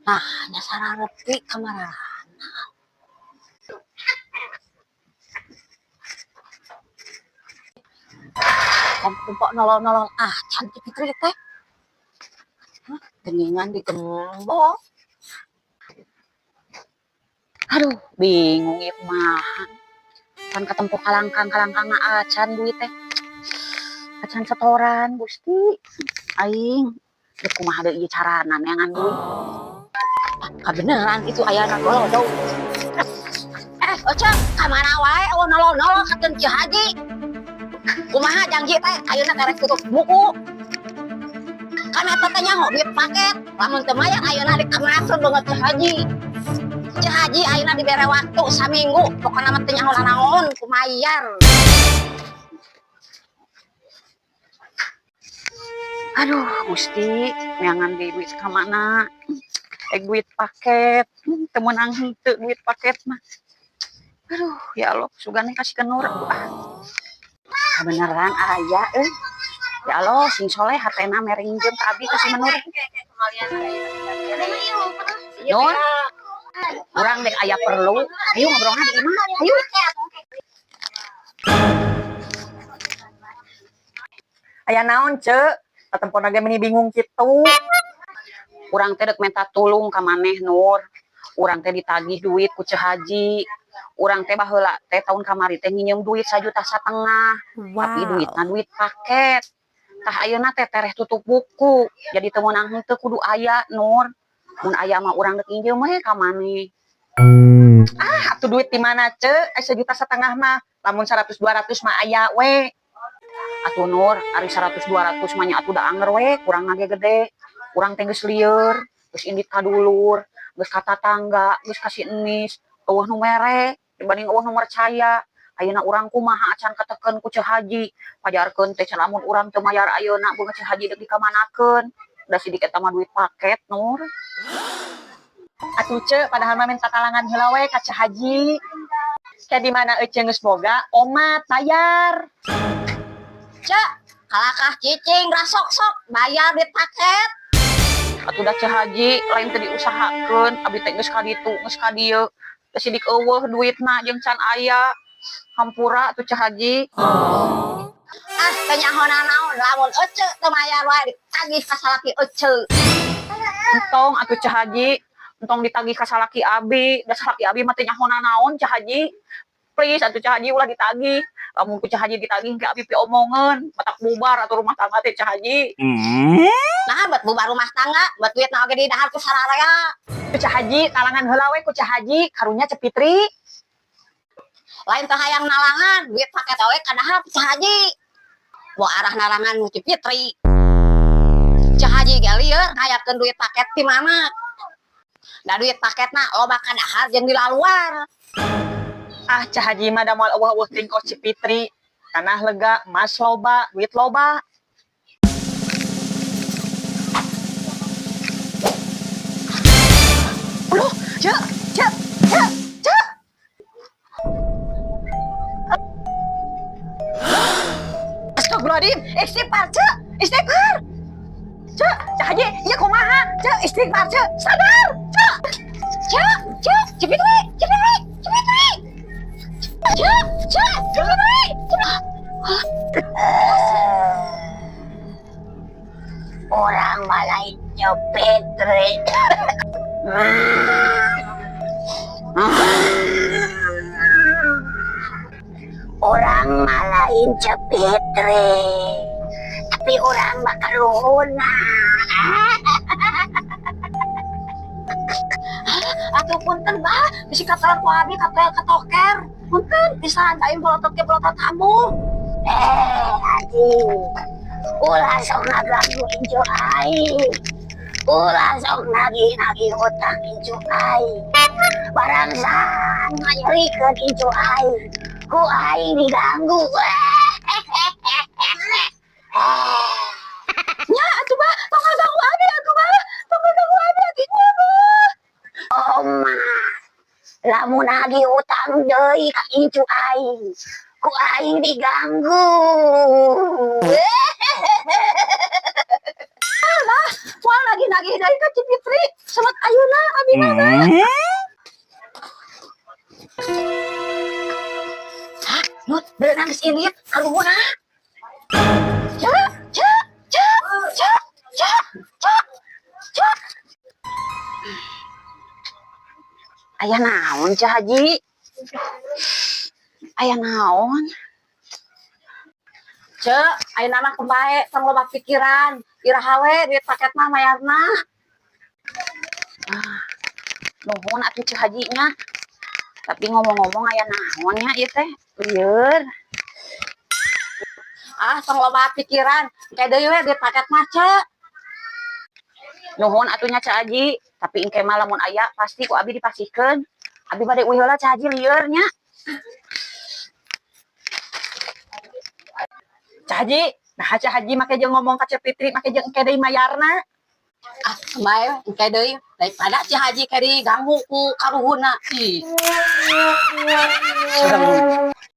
Nah, dasar repi kamar. Kompok nolol-nolol cantik Fitri teh. Geningan di gembok. Aduh, bingung ya kumaha. Kan ketempo kalangkang acan duit teh. Acan setoran Gusti. Aing geus kumaha deui carana neangan duit. Beneran itu ayana golodong. Ocak, kamana wae nolol-nolol kakeun Ki Haji. Kumaha janji teh ayeuna karek tutup buku. Kan eta teh nya hobi paket. Lamun teu mayar ayeuna dikamasun banget Ki Haji. Ki Haji ayeuna dibere waktu saminggu, pokona mah teu nyaho naon kumayar. Aduh, Gusti, neangan deui duit ka mana? Duit paket, teu meunang henteu duit paket mah. Aduh, ya Allah, sugane kasihkeun Nur. Beneran aya Ya Allah, sing soleh hatena meringjeun ka abdi kasih menur. Nur, urang dek aya perlu. Ayo ngobrolna di imah. Ayo. Aya naon, Ceu? Tatempona ge meni bingung kitu. Urang teh dek minta tulung ka maneh, Nur. Urang teh ditagih duit ku Ceh Haji. Urang teh baheula teh tahun kamari teh nginjem duit 1,5 juta. Tapi duitna duit paket. Tah ayeuna teh tereh tutup buku. Jadi teu meunang henteu kudu aya, Nur. Mun aya mah urang dek nginjem we ka maneh. Atuh duit di mana, Ceu? 1,5 juta mah. Lamun 100 200 mah aya we. Atuh Nur, ari 100 200 mah nya atuh da anger we, kurang ge gede. Urang teh geus lieur, geus indit ka dulur, geus ka tatangga, geus kasih enis, eueuh nu mere dibanding eueuh nu mercaya. Ayeuna urang kumaha acan kateken ku Ceh Haji. Pajarkeun teh lamun urang teu mayar ayeuna beungeut Ceh Haji deuk dikamanakeun. Da sidik eta mah duit paket, Nur. Atuh, Ceu, padahal mah minta talangan heula we ka Ceh Haji. Kayak di mana eceung geus boga, omat bayar. Cek, kalakah cicing rasok-sok bayar duit paket. Atuh da Ceh Haji lain teu diusahakeun, abdi teh geus ka ditu, geus ka dieu. Da sidik eueuh duitna jeung can aya. Hampura atuh Ceh Haji. Teu nyahona naon lamun ece teu mayar wae ditagih ka salaki ece. Entong atuh Ceh Haji, entong ditagih ka salaki abi, da salaki abi mah teu nyahona naon Ceh Haji. Please atuh Ceh Haji ulah ditagih. Lamun ku Ceh Haji ditagih ke abi omongeun, matak bubar atuh rumah tangga teh Ceh Haji. Nah, buat bubar rumah tangga, buat duit na oge di dahar ku sararea. Ku Ceh Haji, talangan heula we ku Ceh Haji, karunya Ceh Fitri. Lain teh hayang nalangan, duit paket oge ka dahar ku Ceh Haji. Bawa arah narangan ku Ceh Fitri. Ceh Haji ge lieur ngayakeun duit paket di mana? Da duit paketna loba ka dahar jeung di laluar. Ceh Haji mah da moal eueuh-eueuh ting kos Ceh Fitri. Tanah lega, emas loba, duit loba. Aduh, Ceu. Astagfirullahaladzim, istighfar, Ceu. Istighfar. Ceu, Ceh Haji, ieu kumaha? Ceu, istighfar, Ceu. Sadar, Ceu. Ceh Fitri. Orang malain Fitri. Orang malain Ceh Fitri. Tapi orang bakal luhuna. Atuh punten bah, bisi katel ku abi katel katoker. Punten pisan aing bolotot ke bolotot tamu. Haji. Ulah sok ngaganggu injo aing. Ulah sok nagih hutang injo aing. Barang saan nganyerikeun injo aing. Ku aing diganggu. Ya, atuh bah, tong ngaganggu abi atuh bah. Tong ngaganggu abi atunya bah. Oma, lamun nagih hutang deui ka incu aing. Ku aing diganggu. Moal nagih-nagih dari Kak Cipitri. Semet ayeuna abi mana? Hah, Nut, berenang geus irit, karuhuna. Cak, cak, cak, cak, cak, cak, cak. Aya naon Cah Haji? Aya naon? Cek, ayeuna mah kebae tong loba pikiran. Iraha we duit paket mah mayarna. Nuhun atuh Cah Haji nya. Tapi ngomong-ngomong aya naon nya ieu teh? Lieur. Ah, tong loba pikiran. Kayak deui we duit paket mah, Cek. Nuhun atunya Cah Haji, tapi engke mah lamun aya pasti ku abi dipasihkeun. Abi bade uih heula Cah Haji lieur nya. Cak Haji, nah Cak Haji make jeung ngomong ka Cipitri, make jeung engke deui mayarna. Ah, kebae engke deui daripada Cak Haji kari ganggu ku karuhuna. Ih.